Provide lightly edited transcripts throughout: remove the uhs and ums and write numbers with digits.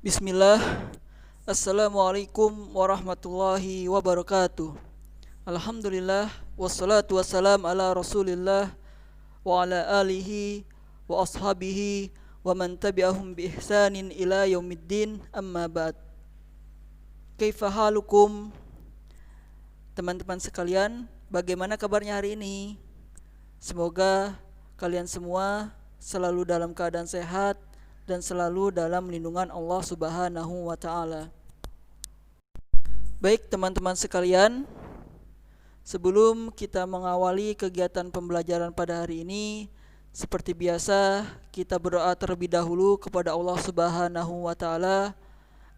Bismillah. Assalamualaikum warahmatullahi wabarakatuh. Alhamdulillah. Wassalatu wassalam ala rasulillah wa ala alihi wa ashabihi wa man tabi'ahum bi ihsanin ila yaumiddin, amma ba'd. Kaifa halukum, teman-teman sekalian? Bagaimana kabarnya hari ini? Semoga kalian semua selalu dalam keadaan sehat dan selalu dalam lindungan Allah Subhanahu wa taala. Baik teman-teman sekalian, sebelum kita mengawali kegiatan pembelajaran pada hari ini, seperti biasa kita berdoa terlebih dahulu kepada Allah Subhanahu wa taala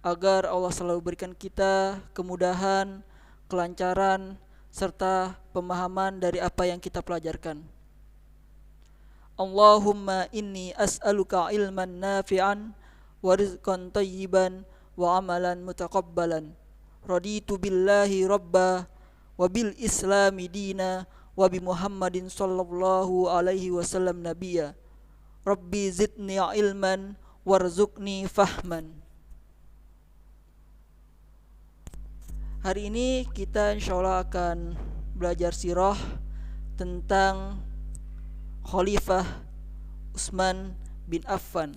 agar Allah selalu berikan kita kemudahan, kelancaran serta pemahaman dari apa yang kita pelajarkan. Allahumma inni as'aluka ilman nafi'an wa rizqan tayyiban wa amalan mutaqabbalan. Raditu billahi rabba wa bil islami dina wa bi Muhammadin sallallahu alaihi wasallam nabiyya. Rabbi zidni ilman warzuqni fahman. Hari ini kita insyaallah akan belajar sirah tentang Khalifah Utsman bin Affan.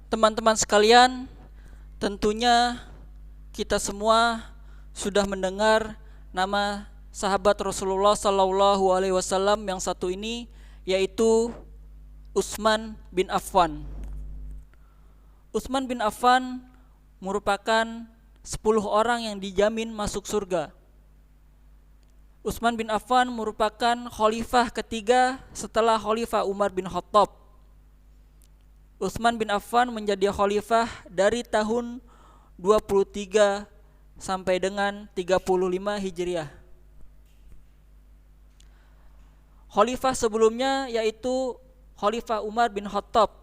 Teman-teman sekalian, tentunya kita semua sudah mendengar nama sahabat Rasulullah sallallahu alaihi wasallam yang satu ini, yaitu Utsman bin Affan. Utsman bin Affan merupakan 10 orang yang dijamin masuk surga. Utsman bin Affan merupakan khalifah ketiga setelah Khalifah Umar bin Khattab. Utsman bin Affan menjadi khalifah dari tahun 23 sampai dengan 35 Hijriah. Khalifah sebelumnya yaitu Khalifah Umar bin Khattab.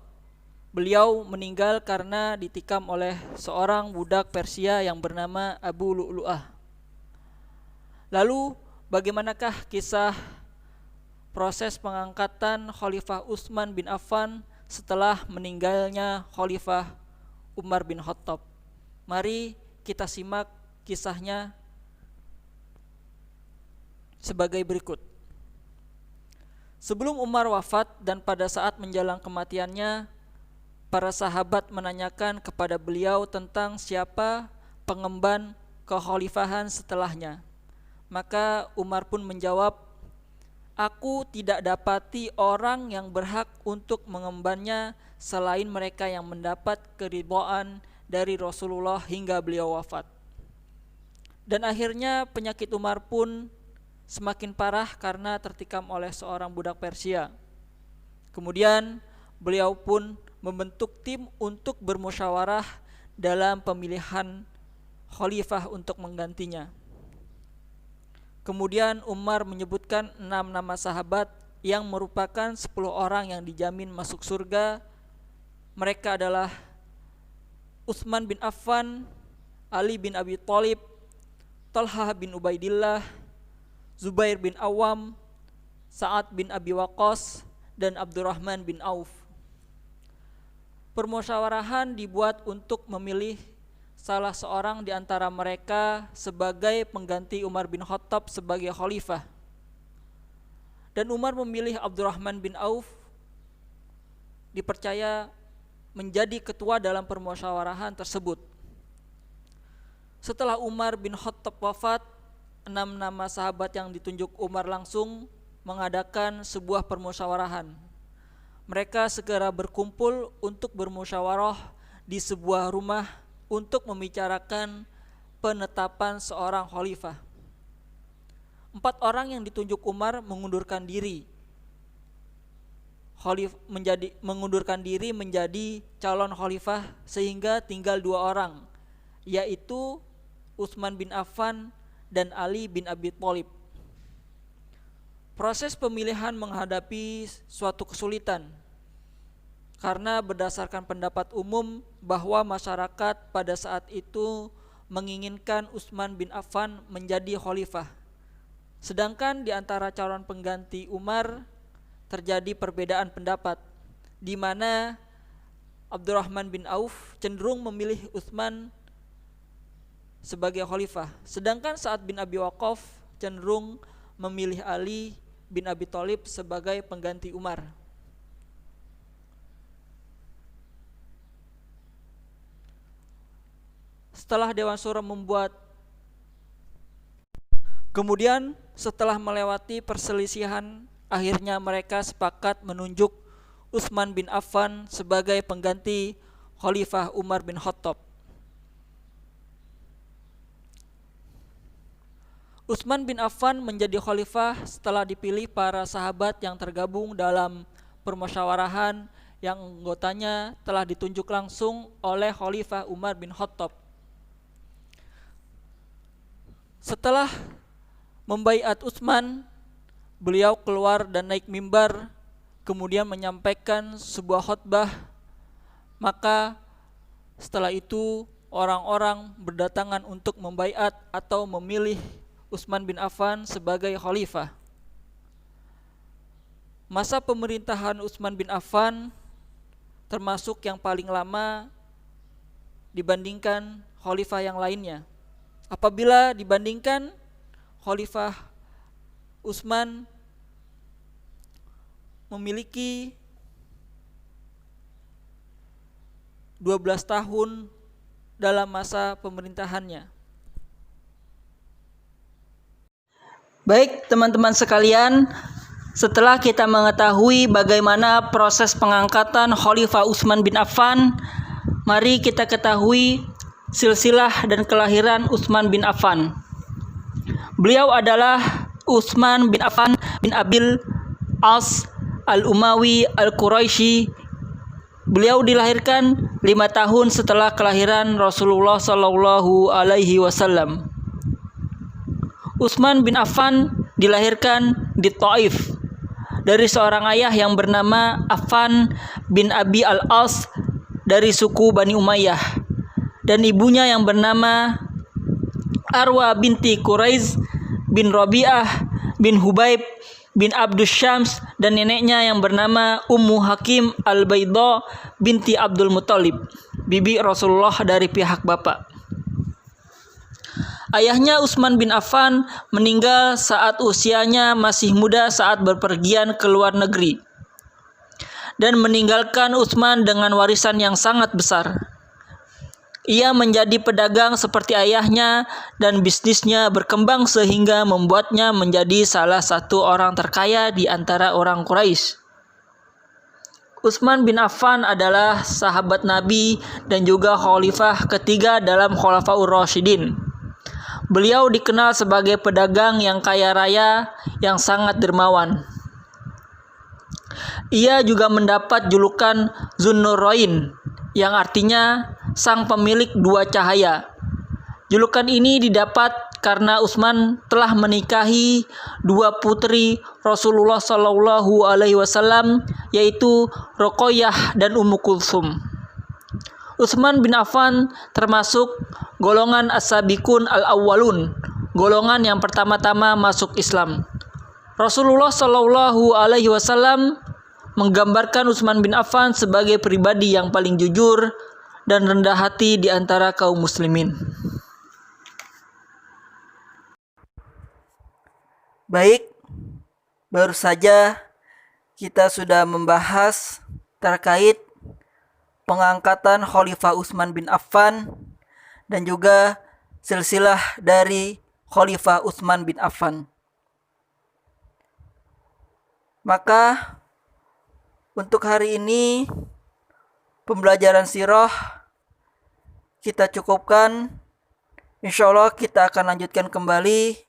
Beliau meninggal karena ditikam oleh seorang budak Persia yang bernama Abu Lu'lu'ah. Lalu bagaimanakah kisah proses pengangkatan Khalifah Utsman bin Affan setelah meninggalnya Khalifah Umar bin Khattab? Mari kita simak kisahnya sebagai berikut. Sebelum Umar wafat dan pada saat menjelang kematiannya, para sahabat menanyakan kepada beliau tentang siapa pengemban kekhalifahan setelahnya. Maka Umar pun menjawab, "Aku tidak dapati orang yang berhak untuk mengembannya selain mereka yang mendapat keridhaan dari Rasulullah hingga beliau wafat." Dan akhirnya penyakit Umar pun semakin parah karena tertikam oleh seorang budak Persia. Kemudian beliau pun membentuk tim untuk bermusyawarah dalam pemilihan khalifah untuk menggantinya. Kemudian Umar menyebutkan 6 nama sahabat yang merupakan 10 orang yang dijamin masuk surga. Mereka adalah Utsman bin Affan, Ali bin Abi Thalib, Talhah bin Ubaidillah, Zubair bin Awam, Sa'ad bin Abi Waqqas, dan Abdurrahman bin Auf. Permusyawarahan dibuat untuk memilih salah seorang di antara mereka sebagai pengganti Umar bin Khattab sebagai khalifah. Dan Umar memilih Abdurrahman bin Auf dipercaya menjadi ketua dalam permusyawarahan tersebut. Setelah Umar bin Khattab wafat, 6 nama sahabat yang ditunjuk Umar langsung mengadakan sebuah permusyawarahan. Mereka segera berkumpul untuk bermusyawarah di sebuah rumah untuk membicarakan penetapan seorang khalifah. 4 orang yang ditunjuk Umar mengundurkan diri. Mengundurkan diri menjadi calon khalifah sehingga tinggal 2 orang, yaitu Utsman bin Affan dan Ali bin Abi Thalib. Proses pemilihan menghadapi suatu kesulitan karena berdasarkan pendapat umum bahwa masyarakat pada saat itu menginginkan Utsman bin Affan menjadi khalifah. Sedangkan di antara calon pengganti Umar terjadi perbedaan pendapat. di mana Abdurrahman bin Auf cenderung memilih Utsman sebagai khalifah, sedangkan Sa'ad bin Abi Waqqas cenderung memilih Ali bin Abi Thalib sebagai pengganti Umar. Setelah Dewan Syuro setelah melewati perselisihan, akhirnya mereka sepakat menunjuk Utsman bin Affan sebagai pengganti Khalifah Umar bin Khattab. Utsman bin Affan menjadi khalifah setelah dipilih para sahabat yang tergabung dalam permusyawarahan yang anggotanya telah ditunjuk langsung oleh Khalifah Umar bin Khattab. Setelah membaiat Utsman, beliau keluar dan naik mimbar, kemudian menyampaikan sebuah khutbah. Maka setelah itu orang-orang berdatangan untuk membaiat atau memilih Utsman bin Affan sebagai khalifah. Masa pemerintahan Utsman bin Affan termasuk yang paling lama dibandingkan khalifah yang lainnya. Apabila dibandingkan, Khalifah Utsman memiliki 12 tahun dalam masa pemerintahannya. Baik teman-teman sekalian, setelah kita mengetahui bagaimana proses pengangkatan Khalifah Utsman bin Affan, mari kita ketahui silsilah dan kelahiran Utsman bin Affan. Beliau adalah Utsman bin Affan bin Abil As al-Umawi al-Quraisy. Beliau dilahirkan 5 tahun setelah kelahiran Rasulullah Shallallahu Alaihi Wasallam. Utsman bin Affan dilahirkan di Taif dari seorang ayah yang bernama Affan bin Abi al-As dari suku Bani Umayyah, dan ibunya yang bernama Arwa binti Quraiz bin Rabi'ah bin Hubaib bin Abdus Syams, dan neneknya yang bernama Ummu Hakim al-Baidha binti Abdul Muthalib, bibi Rasulullah dari pihak bapak. Ayahnya Utsman bin Affan meninggal saat usianya masih muda saat berpergian ke luar negeri, dan meninggalkan Utsman dengan warisan yang sangat besar. Ia menjadi pedagang seperti ayahnya dan bisnisnya berkembang sehingga membuatnya menjadi salah satu orang terkaya di antara orang Quraisy. Utsman bin Affan adalah sahabat Nabi dan juga khalifah ketiga dalam Khulafaur Rasyidin. Beliau dikenal sebagai pedagang yang kaya raya yang sangat dermawan. Ia juga mendapat julukan Zunnurain, yang artinya sang pemilik dua cahaya. Julukan ini didapat karena Utsman telah menikahi dua putri Rasulullah Shallallahu Alaihi Wasallam, yaitu Ruqayyah dan Ummu Kulsum. Utsman bin Affan termasuk golongan as-sabiqun al-awwalun, golongan yang pertama-tama masuk Islam. Rasulullah Shallallahu Alaihi Wasallam menggambarkan Utsman bin Affan sebagai pribadi yang paling jujur dan rendah hati di antara kaum muslimin. Baik, baru saja kita sudah membahas terkait pengangkatan Khalifah Utsman bin Affan dan juga silsilah dari Khalifah Utsman bin Affan. Maka untuk hari ini pembelajaran sirah kita cukupkan. Insya Allah kita akan lanjutkan kembali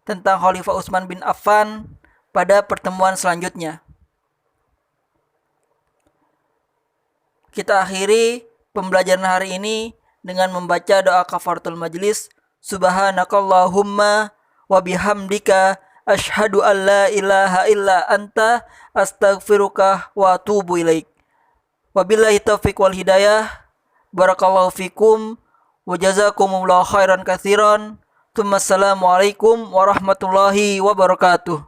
tentang Khalifah Utsman bin Affan pada pertemuan selanjutnya. Kita akhiri pembelajaran hari ini dengan membaca doa kafaratul majlis. Subhanakallahumma wa bihamdika asyhadu an la ilaha illa anta astaghfiruka wa atubu ilaik. Wabillahi taufiq wal hidayah. Barakallahu fikum wa jazakumullahu khairan katsiran. Assalamualaikum warahmatullahi wabarakatuh.